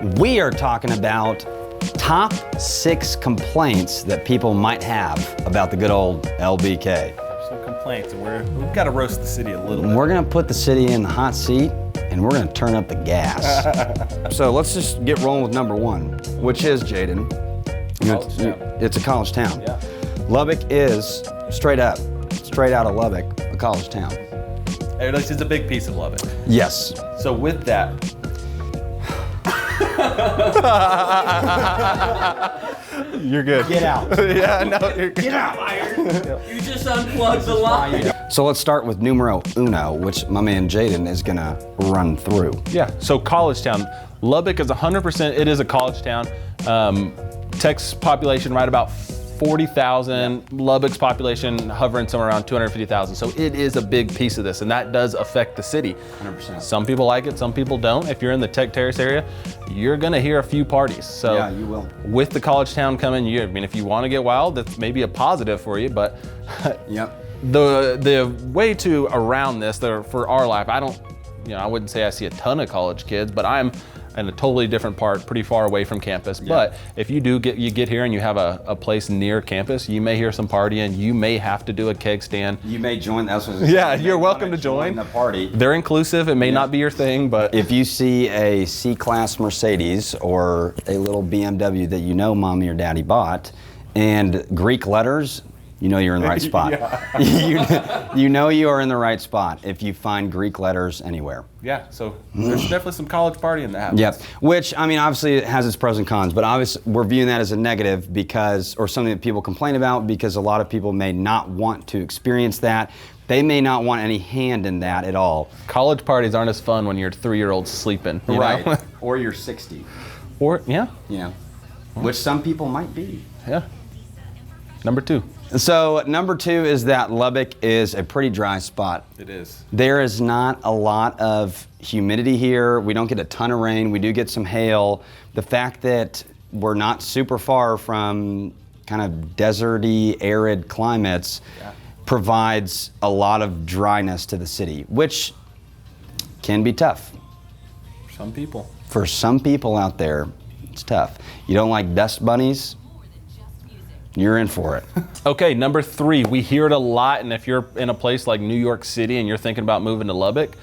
We are talking about top 6 complaints that people might have about the good old LBK. Some complaints, and we've got to roast the city a little bit. We're gonna put the city in the hot seat, and we're gonna turn up the gas. So let's just get rolling with number 1, which is, Jaden, it's a college town. Yeah. Lubbock is straight out of Lubbock, a college town. It's a big piece of Lubbock. Yes. So with that, you're good. Get out. Yeah, no, you're good. Get out. You just unplugged the line. So let's start with numero uno, which my man Jaden is gonna run through. Yeah, so college town. Lubbock is 100%, it is a college town. Texas population right about 40,000. Lubbock's population hovering somewhere around 250,000. So it is a big piece of this, and that does affect the city. 100%. Some people like it, some people don't. If you're in the Tech Terrace area, you're gonna hear a few parties. So Yeah, you will. With the college town coming, if you wanna get wild, that's maybe a positive for you, but Yep. the way to around this, for our life, I wouldn't say I see a ton of college kids, but I'm in a totally different part, pretty far away from campus. Yeah. But if you get here and you have a place near campus, you may hear some partying. You may have to do a keg stand. You may join. That's what Yeah, you're welcome to join the party. They're inclusive. It may not be your thing, but if you see a C-Class Mercedes or a little BMW that you know mommy or daddy bought, and Greek letters, you know you're in the right spot. you know you are in the right spot if you find Greek letters anywhere. Yeah, so there's definitely some college partying that happens. Yep, which, obviously it has its pros and cons, but obviously we're viewing that as a negative or something that people complain about because a lot of people may not want to experience that. They may not want any hand in that at all. College parties aren't as fun when you're 3-year-olds sleeping. You Right, know? or you're 60. Or, yeah. Which some people might be. Yeah. Number 2. So number 2 is that Lubbock is a pretty dry spot. It is. There There is not a lot of humidity here. We don't get a ton of rain. We do get some hail. The fact that we're not super far from kind of deserty, arid climates provides a lot of dryness to the city, which can be tough. Some people. For some people out there, it's tough. You don't like dust bunnies? You're in for it. Okay, number 3, we hear it a lot, and if you're in a place like New York City and you're thinking about moving to Lubbock,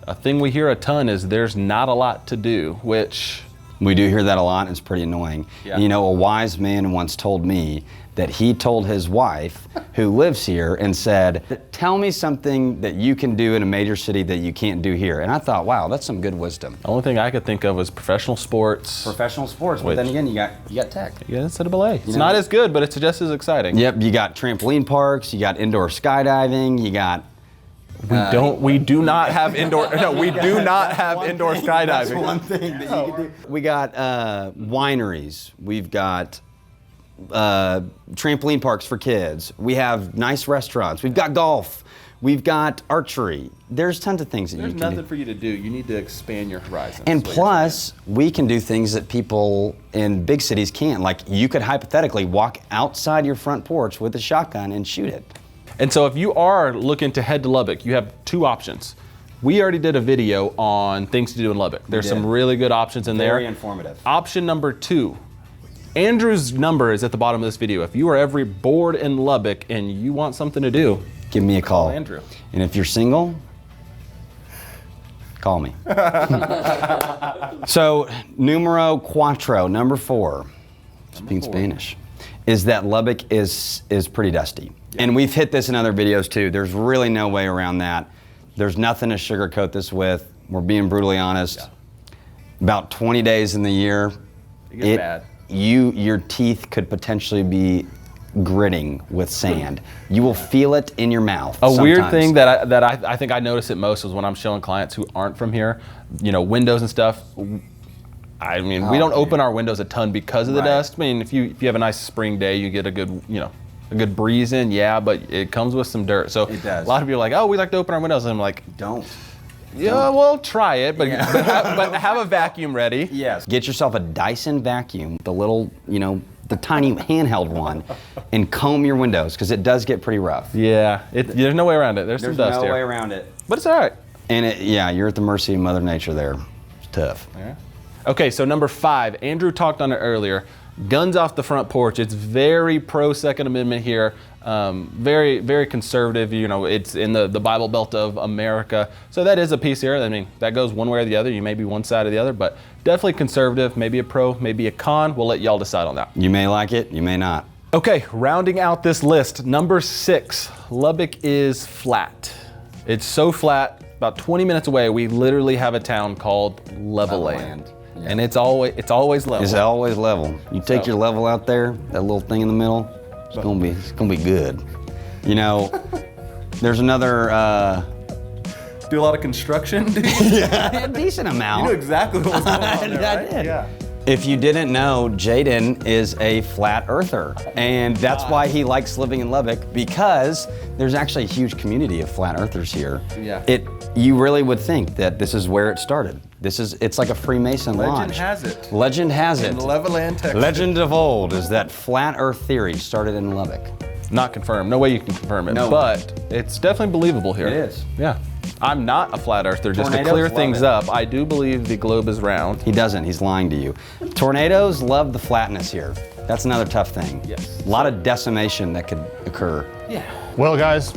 a thing we hear a ton is there's not a lot to do, which... We do hear that a lot, and it's pretty annoying. Yeah. A wise man once told me that he told his wife, who lives here, and said, tell me something that you can do in a major city that you can't do here. And I thought, wow, that's some good wisdom. The only thing I could think of was professional sports. Professional sports, but then again, you got tech. Yeah, it's at a ballet. It's not as good, but it's just as exciting. Yep, you got trampoline parks, you got indoor skydiving, you got... We do not have indoor skydiving. That's one thing that you can do. We got wineries. We've got trampoline parks for kids. We have nice restaurants. We've got golf. We've got archery. There's tons of things that you can do. There's nothing for you to do. You need to expand your horizons. And plus, we can do things that people in big cities can't. Like, you could hypothetically walk outside your front porch with a shotgun and shoot it. And so if you are looking to head to Lubbock, you have 2 options. We already did a video on things to do in Lubbock. There's some really good options in there. Very informative. Option number 2. Andrew's number is at the bottom of this video. If you are ever bored in Lubbock and you want something to do, give me a call. Andrew. And if you're single, call me. So, numero cuatro, number 4, speaking Spanish, is that Lubbock is pretty dusty. Yeah. And we've hit this in other videos too. There's really no way around that. There's nothing to sugarcoat this with. We're being brutally honest. Yeah. About 20 days in the year, it gets bad. Your teeth could potentially be gritting with sand. You will feel it in your mouth. Weird thing that I think I notice it most is when I'm showing clients who aren't from here, windows and stuff. We don't open our windows a ton because of the dust. If you have a nice spring day, you get a good, a good breeze in, but it comes with some dirt. So it does. A lot of people are like, oh, we like to open our windows. And I'm like, don't. Yeah, well, try it, but have a vacuum ready. Yes. Get yourself a Dyson vacuum, the little, the tiny handheld one, and comb your windows, because it does get pretty rough. Yeah, there's no way around it. There's some dust no here. way around it. But it's all right. And you're at the mercy of Mother Nature there. It's tough. Yeah. Okay, so number 5, Andrew talked on it earlier. Guns off the front porch. It's very pro Second Amendment here. Very, very conservative. You know, it's in the Bible Belt of America. So that is a piece here. I mean, that goes one way or the other. You may be one side or the other, but definitely conservative, maybe a pro, maybe a con. We'll let y'all decide on that. You may like it, you may not. Okay, rounding out this list, number 6, Lubbock is flat. It's so flat, about 20 minutes away, we literally have a town called Leveland. Yeah. And it's always level. It's always level. You take your level out there, that little thing in the middle, it's gonna be good. You know, there's another Do a lot of construction? a decent amount. You knew exactly what was going on there, I right? did. Yeah. If you didn't know, Jaden is a flat earther, and that's why he likes living in Lubbock, because there's actually a huge community of flat earthers here. Yeah. You really would think that this is where it started. It's like a Freemason lodge. Legend has it. Legend has it. In Leveland, Texas. Legend of old is that flat earth theory started in Lubbock. Not confirmed. No way you can confirm it. No way. But it's definitely believable here. It is. Yeah. I'm not a flat earther. Just to Tornadoes clear love things it. up, I do believe the globe is round. He doesn't, he's lying to you. Tornadoes love the flatness here. That's another tough thing. Yes. A lot of decimation that could occur. Yeah. Well, guys,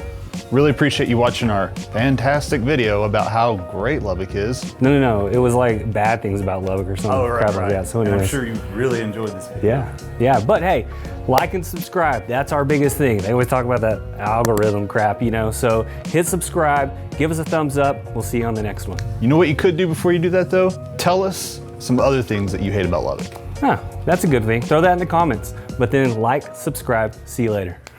really appreciate you watching our fantastic video about how great Lubbock is. No. It was like bad things about Lubbock or something. Crap like that. So And anyways. I'm sure you really enjoyed this video. Yeah. But hey, like and subscribe. That's our biggest thing. They always talk about that algorithm crap, you know. So hit subscribe, give us a thumbs up. We'll see you on the next one. You know what you could do before you do that, though? Tell us some other things that you hate about Lubbock. That's a good thing. Throw that in the comments. But then like, subscribe. See you later.